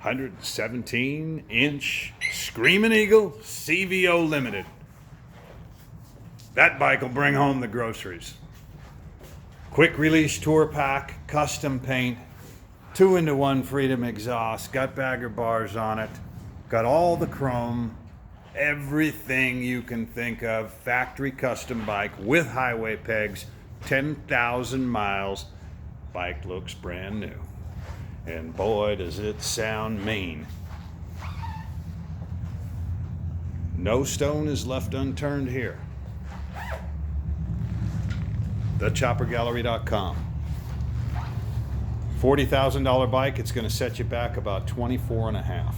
117-inch Screaming Eagle CVO Limited. That bike will bring home the groceries. Quick release tour pack, custom paint, 2-in-1 Freedom exhaust, got bagger bars on it, got all the chrome, everything you can think of. Factory custom bike with highway pegs, 10,000 miles. Bike looks brand new. And boy, does it sound mean. No stone is left unturned here. thechoppergallery.com. $40,000 bike, it's going to set you back about 24 and a half.